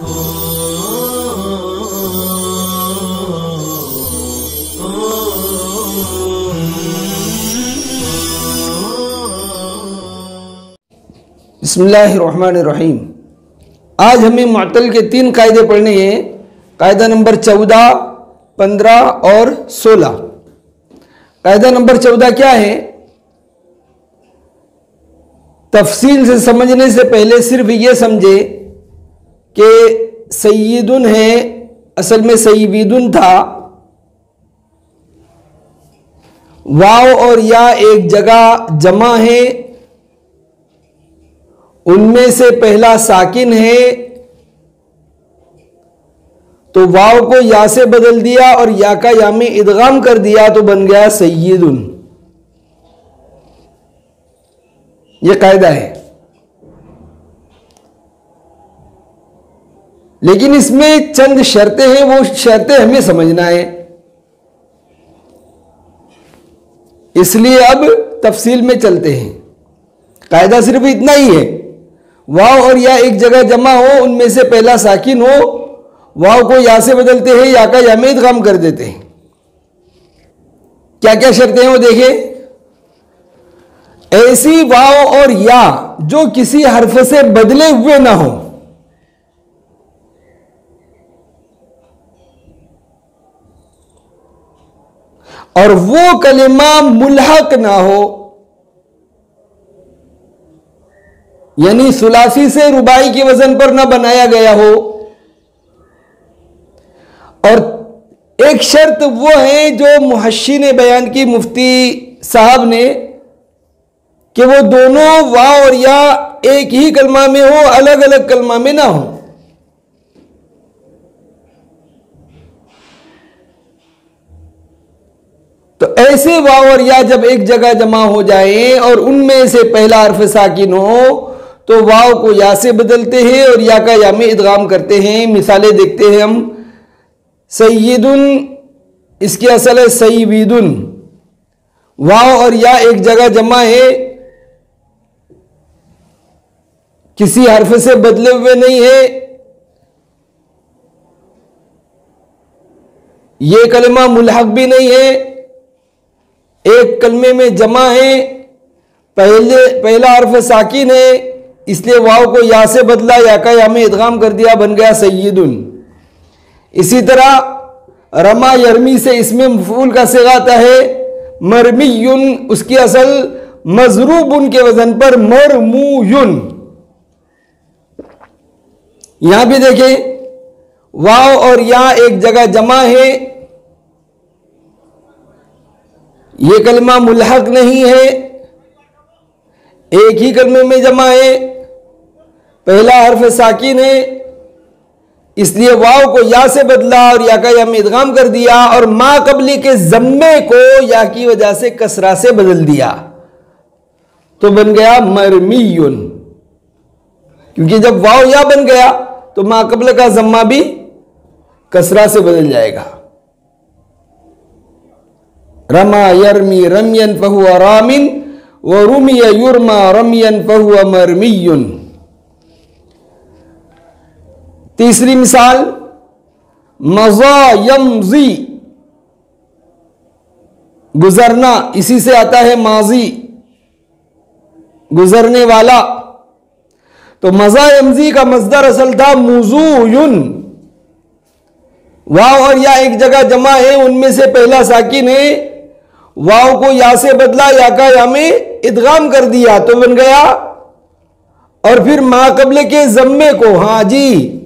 बिस्मिल्लाहिर्रहमानिर्रहीम। आज हमें मुअत्तल के 3 कायदे पढ़ने हैं। कायदा नंबर 14, 15 और 16। कायदा नंबर 14 क्या है? तफसील से समझने से पहले सिर्फ ये समझे कि सय्यिदुन है, असल में सय्यिदुन था। वाव और या एक जगह जमा है, उनमें से पहला साकिन है, तो वाव को या से बदल दिया और या का या में इदगाम कर दिया तो बन गया सय्यिदुन। यह कायदा है। लेकिन इसमें चंद शर्तें हैं, वो शर्तें हमें समझना है, इसलिए अब तफसील में चलते हैं। कायदा सिर्फ इतना ही है, वाव और या एक जगह जमा हो, उनमें से पहला साकिन हो, वाव को या से बदलते हैं, या का या में इदगाम कर देते हैं। क्या क्या शर्तें हैं वो देखें। ऐसी वाव और या जो किसी हर्फ से बदले हुए ना हो, और वो कलिमा मुल्हक ना हो, यानी सुलासी से रुबाई के वजन पर ना बनाया गया हो। और एक शर्त वो है जो मुहश्शी ने बयान की, मुफ्ती साहब ने, कि वो दोनों वाव और या एक ही कलमा में हो, अलग अलग कलमा में ना हो। तो ऐसे वाव और या जब एक जगह जमा हो जाए और उनमें से पहला हर्फ साकिन हो, तो वाव को या से बदलते हैं और या का या में इदगाम करते हैं। मिसालें देखते हैं हम। सय्यिदुन, इसकी असल है सय्यिदुन। वाव और या एक जगह जमा है, किसी हर्फ से बदले हुए नहीं है। यह कलमा मुल्हक भी नहीं है, एक कलमे में जमा है, पहला हर्फ साकिन है, इसलिए वाव को या से बदला, या का या में इदगाम कर दिया, बन गया सय्यिदुन। इसी तरह रमा यरमी से इसमें मफूल का सिगा आता है मरमीयुन, उसकी असल मजरूबुन के वजन पर मरमूयुन। यहां भी देखें, वाव और या एक जगह जमा है, यह कलमा मुल्हक नहीं है, एक ही कलमे में जमा है, पहला हर्फ साकिन है, इसलिए वाव को या से बदला और या का या में इदगाम कर दिया, और मा कबली के जम्मे को या की वजह से कसरा से बदल दिया, तो बन गया मरमीयुन। क्योंकि जब वाव या बन गया तो मा कबल का जम्मा भी कसरा से बदल जाएगा। रमा यरमी रमियन फहुवा रामिन व रुमिया युरमा रमियन फहुवा मरमीयुन। तीसरी मिसाल, मज़ा यमज़ी, गुजरना, इसी से आता है माजी, गुजरने वाला। तो मज़ा यमज़ी का मज़दर असल था मुज़ूयुन। वाव और या एक जगह जमा है, उनमें से पहला साकिन है, वाव को या से बदला, या का या में इदगाम कर दिया, तो बन गया। और फिर मा कबल के जम्मे को, हां जी,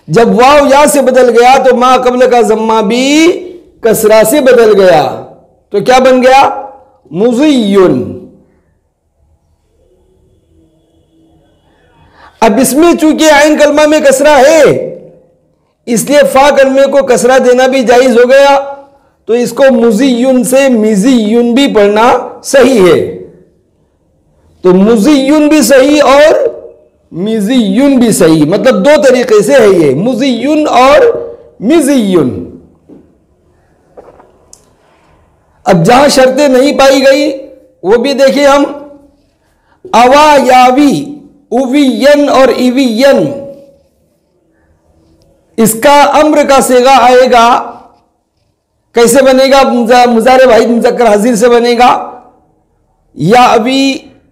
जब वाव या से बदल गया तो मा कबल का जम्मा भी कसरा से बदल गया, तो क्या बन गया? मुज़ियुन। अब इसमें चूंकि आइन कलमा में कसरा है, इसलिए फा कलमे को कसरा देना भी जायज हो गया, तो इसको मुज़ियुन से मिज़ियुन भी पढ़ना सही है। तो मुज़ियुन भी सही और मिज़ियुन भी सही, मतलब दो तरीके से है ये, मुज़ियुन और मिज़ियुन। अब जहां शर्तें नहीं पाई गई वो भी देखिए हम। अवा यावी, उवियन और इवियन, इसका अम्र का सेगा आएगा, कैसे बनेगा? मुजारे वाहिद मुज़क्कर हाजिर से बनेगा, या अभी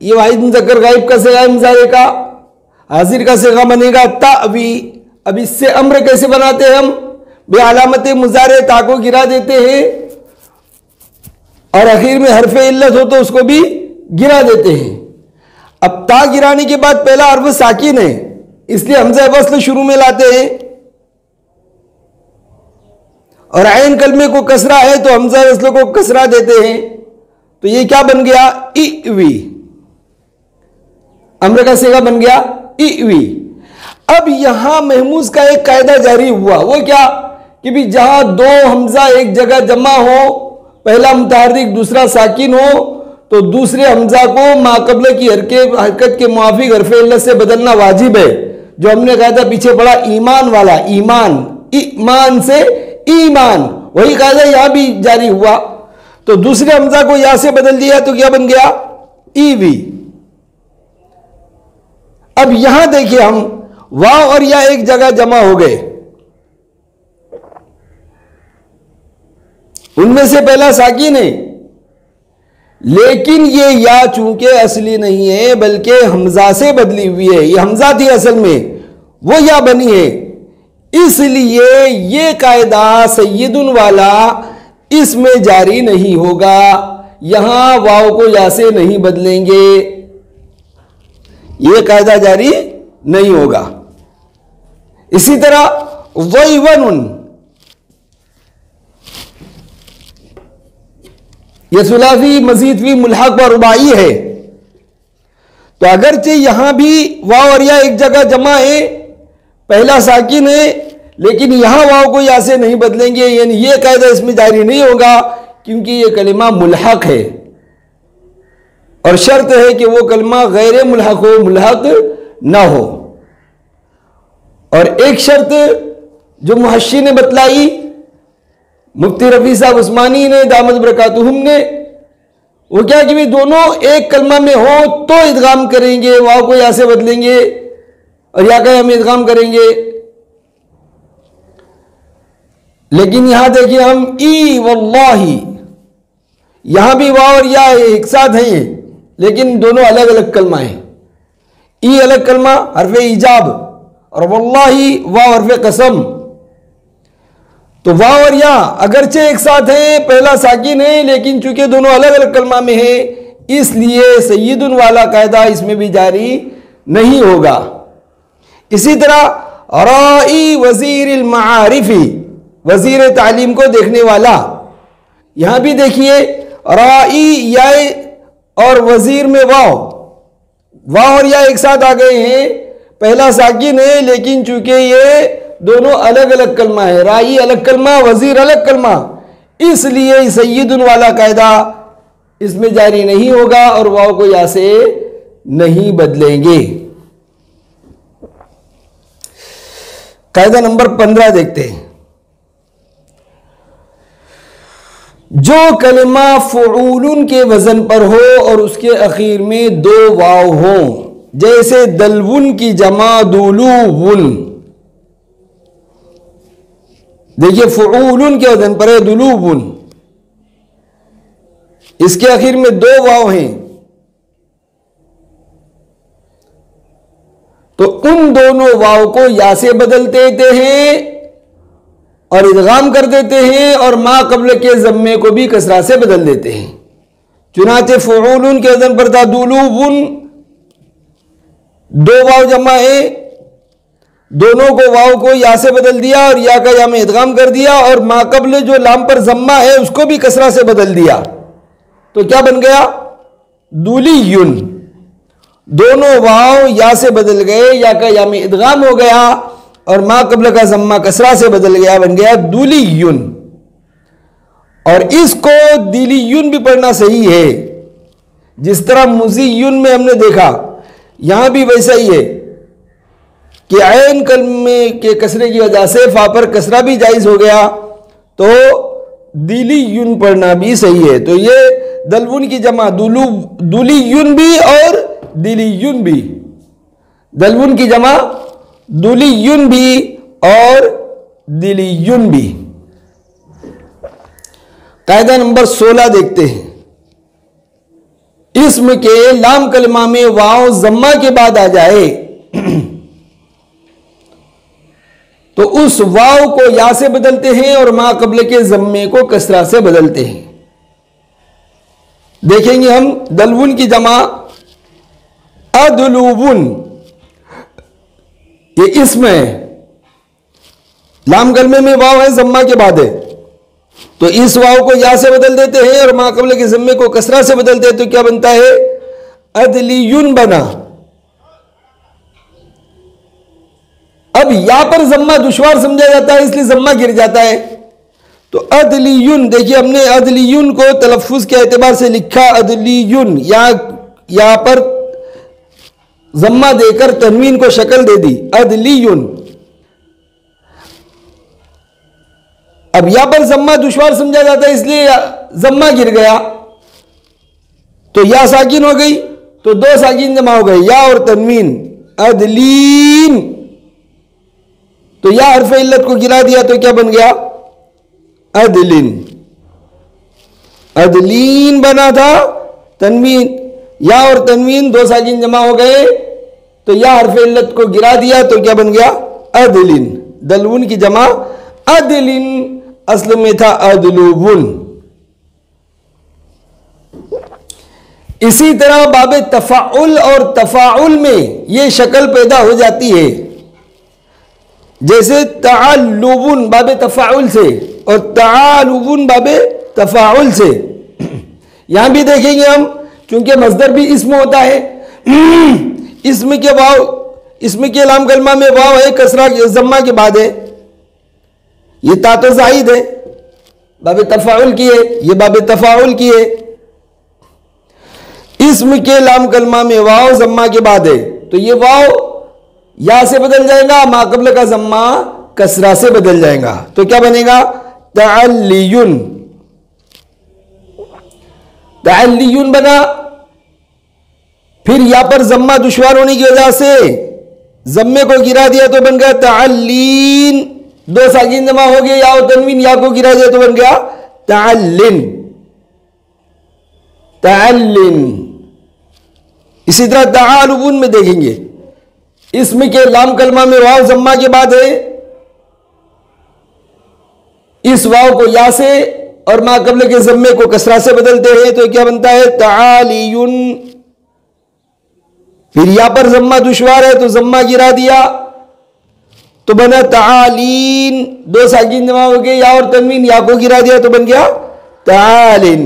ये वाहिद मुज़क्कर गायब का सेगा मुजारे का, हाजिर का सेगा बनेगा ता अभी। अब इससे अम्र कैसे बनाते हैं हम? बे अलामत मुजारे ता को गिरा देते हैं और आखिर में हरफ इल्लत हो तो उसको भी गिरा देते हैं। अब ता गिराने के बाद पहला हर्फ साकिन है, इसलिए हमज़ा वस्ल शुरू में लाते हैं, और आइन कलमे को कसरा है तो हमज़ा वस्ल को कसरा देते हैं। तो ये क्या बन गया? इवी। अम्र का सेगा बन गया इवी। अब यहां महमूज का एक कायदा जारी हुआ, वो क्या कि भी जहां दो हमजा एक जगह जमा हो, पहला मुतहर्रिक दूसरा साकिन हो, तो दूसरे हमजा को माकबले की हरकत के मुआफिक हरफ इल्लत से बदलना वाजिब है। जो हमने कहा था पीछे पड़ा ईमान वाला, ईमान, ईमान से ईमान, वही कायदा यहां भी जारी हुआ। तो दूसरे हमजा को या से बदल दिया तो क्या बन गया? ईवी। अब यहां देखिए हम वाव और या एक जगह जमा हो गए, उनमें से पहला साकिन है, लेकिन ये या चूंकि असली नहीं है बल्कि हमजा से बदली हुई है, ये हमजा थी असल में, वो या बनी है, इसलिए ये कायदा सय्यदुन वाला इसमें जारी नहीं होगा। यहां वाव को या से नहीं बदलेंगे, ये कायदा जारी नहीं होगा। इसी तरह वैवनुन, यह सुलासी मजीद भी मुल्हक व रुबाई है, तो अगरचे यहां भी वाव और या एक जगह जमा है, पहला साकिन है, लेकिन यहां वाव को या से नहीं बदलेंगे, यानी यह कायदा इसमें जारी नहीं होगा, क्योंकि यह कलिमा मुल्हक है और शर्त है कि वो कलिमा गैर मुल्हक हो, मुल्हक ना हो। और एक शर्त जो मुहश्शी ने बतलाई, मुफ्ती रफी साहब उस्मानी ने दामद बरकातुहुम ने, वो क्या कि भी दोनों एक कलमा में हो तो इदगाम करेंगे, वाव को या से बदलेंगे और या का हम इदगाम करेंगे। लेकिन यहां देखिए हम ई वल्लाही, यहां भी वाव और या एक साथ हैं, लेकिन दोनों अलग अलग कलमा हैं। ई अलग कलमा हरफ इजाब और वल्लाही वाव हरफ कसम। तो वाव और या अगरचे एक साथ हैं, पहला साकिन है, लेकिन चूंकि दोनों अलग अलग कलमा में है, इसलिए सय्यदुन वाला कायदा इसमें भी जारी नहीं होगा। इसी तरह राई वजीर मारिफी, वजीर तालीम को देखने वाला, यहां भी देखिए राई या और वजीर में वाव और या एक साथ आ गए हैं, पहला साकिन है, लेकिन चूंकि ये दोनों अलग अलग कलमा है, राई अलग कलमा, वजीर अलग कलमा, इसलिए सय्यदुन वाला कायदा इसमें जारी नहीं होगा और वाव को या से नहीं बदलेंगे। कायदा नंबर 15 देखते हैं। जो कलिमा फ़ुऊलुन के वजन पर हो और उसके आखिर में दो वाव हों, जैसे दलवुन की जमा दुलूवुन, देखिए फ़ुऊलुन के वजन पर है दुलूवुन, इसके आखिर में दो वाव हैं, तो उन दोनों वाव को या से बदल देते हैं और इदगाम कर देते हैं और मा कब्ल के ज़म्मे को भी कसरा से बदल देते हैं। चुनाचे फ़ुऊलुन के वज़न पर था दुलूवुन, दो वाव जमा है, दोनों को वाव को या से बदल दिया और या का या में इदगाम कर दिया और मा कब्ल जो लाम पर ज़म्मा है उसको भी कसरा से बदल दिया, तो क्या बन गया? दुलियुन। दोनों वाव या से बदल गए, या का या में इदगाम हो गया और मा कब्ल का ज़म्मा कसरा से बदल गया, बन गया दुलियुन। और इसको दिलियुन भी पढ़ना सही है, जिस तरह मुज़ियुन में हमने देखा, यहां भी वैसा ही है कि ऐन कलमे के कसरे की वजह से फा पर कसरा भी जायज हो गया, तो दिलियुन पढ़ना भी सही है। तो ये दलवुन की जमा दुलियुन भी और दिलियुन भी, दलवुन की जमा दुलियुन भी और दिलियुन भी। कायदा नंबर 16 देखते हैं। इस्म के लाम कलमा में वाव जम्मा के बाद आ जाए तो उस वाव को या से बदलते हैं और मा कबल के जम्मे को कसरा से बदलते हैं। देखेंगे हम दलवुन की जमा अदलुवुन, ये इस्म है, लाम कलमे में वाव है, जम्मा के बाद है, तो इस वाव को या से बदल देते हैं और मा कबल के जम्मे को कसरा से बदलते हैं, तो क्या बनता है? अदलियुन बना। अब या पर जम्मा दुश्वार समझा जाता है, इसलिए जम्मा गिर जाता है। तो अदलियुन, देखिए हमने अदलियुन को तलफ्फुज के एतबार से लिखा अदलियुन, या पर जम्मा देकर तनवीन को शक्ल दे दी अदलियुन। अब या पर जम्मा दुश्वार समझा जाता है, इसलिए जम्मा गिर गया, तो या साकिन हो गई, तो दो साकिन जमा हो गए, या और तनवीन अदलीन। तो या हर्फ इल्लत को गिरा दिया तो क्या बन गया? अदलिन। अदलीन बना था, तनवीन, या और तनवीन दो साकिन जमा हो गए, तो या हर्फ इल्लत को गिरा दिया तो क्या बन गया? अदलिन। दलवुन की जमा अदलिन, असल में था अदलुवुन। इसी तरह बाबे तफाउल और तफाउल में यह शक्ल पैदा हो जाती है, जैसे तालुवुन बाबे तफाउल से और तालुवुन बाबे तफाउल से। यहां भी देखेंगे हम, क्योंकि मजदर भी इस्म होता है, इसमें के लाम कलमा में वाव है, कसरा जम्मा के बाद है, ये ता तो जाहिद है, बाबे तफाउल की है, ये बाबे तफाउल की है। इस्म के लाम कलमा में वाव जम्मा के बाद है, तो ये वाव या से बदल जाएगा, मा कबल का जम्मा कसरा से बदल जाएगा, तो क्या बनेगा? तअल्लियुन। तअल्लियुन बना। फिर या पर जम्मा दुश्वार होने की वजह से जम्मे को गिरा दिया तो बन गया तअल्लीन। दो साकिन जमा हो गए, या और तनवीन, या को गिरा दिया तो बन गया तअल्लिन। तअल्लिन। इसी तरह तआलुवुन में देखेंगे, इसमें के लाम कलमा में वाव जम्मा के बाद है, इस वाव को या से और मा कबल के जम्मे को कसरा से बदलते हैं, तो क्या बनता है? तआलियुन। फिर या पर जम्मा दुश्वार है तो जम्मा गिरा दिया तो बना तआलीन। दो साकिन जमा हो गए, या और तनवीन, या को गिरा दिया तो बन गया तआलिन।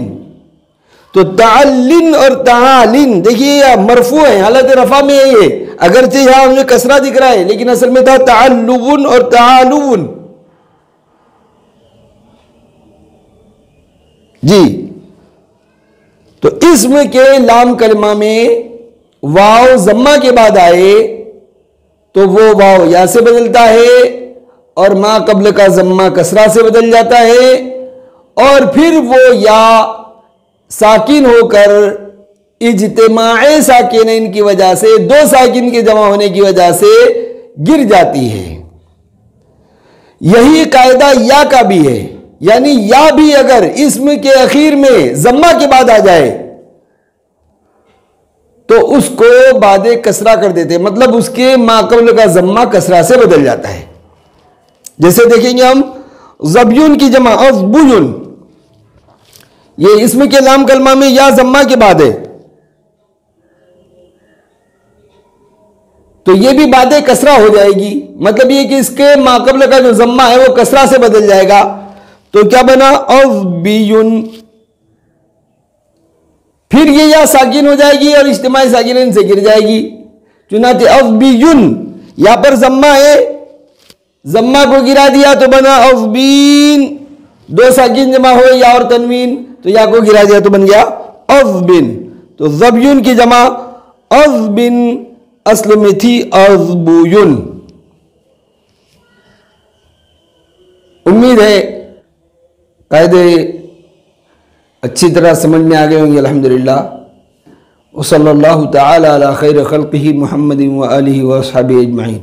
तो तअल्लिन और तआलिन देखिए मरफू है, हालत रफा में है ये, अगरचे यहां हमें कसरा दिख रहा है, लेकिन असल में था तअल्लुवुन और तआलुवुन। जी, तो इस्म के लाम कलमा में वाव जम्मा के बाद आए तो वो वाव या से बदलता है और मा कबल का जम्मा कसरा से बदल जाता है, और फिर वो या साकिन होकर इज्तिमाए साकिनैन की वजह से, दो साकिन के जमा होने की वजह से गिर जाती है। यही कायदा या का भी है, यानी या भी अगर इस्म के आखिर में जम्मा के बाद आ जाए तो उसको बादे कसरा कर देते हैं, मतलब उसके माकबल का जम्मा कसरा से बदल जाता है। जैसे देखेंगे हम ज़ब्युन की जमा अज़बुयुन, ये इसमें के लाम कलमा में या जम्मा के बाद है, तो ये भी बादे कसरा हो जाएगी, मतलब ये कि इसके माकबल का जो जम्मा है वो कसरा से बदल जाएगा, तो क्या बना? अज़बियुन। फिर ये या साकिन हो जाएगी और इज्तिमाई साकिनैन से गिर जाएगी, चुनांचे अज़बियुन, या पर जम्मा है, जम्मा को गिरा दिया तो बना अज़बीन। दो साकिन जमा हो या और तनवीन, तो या को गिरा दिया तो बन गया अज़बिन। तो ज़ब्युन की जमा अज़बिन असल में थी अज़बुयुन। उम्मीद है कायदे अच्छी तरह समझ में आ गए होंगे अल्हम्दुलिल्लाह। व सल्लल्लाहु तआला अला खैर खल्क़िही मुहम्मदिन व आलिहि व अस्हाबिही अजमईन।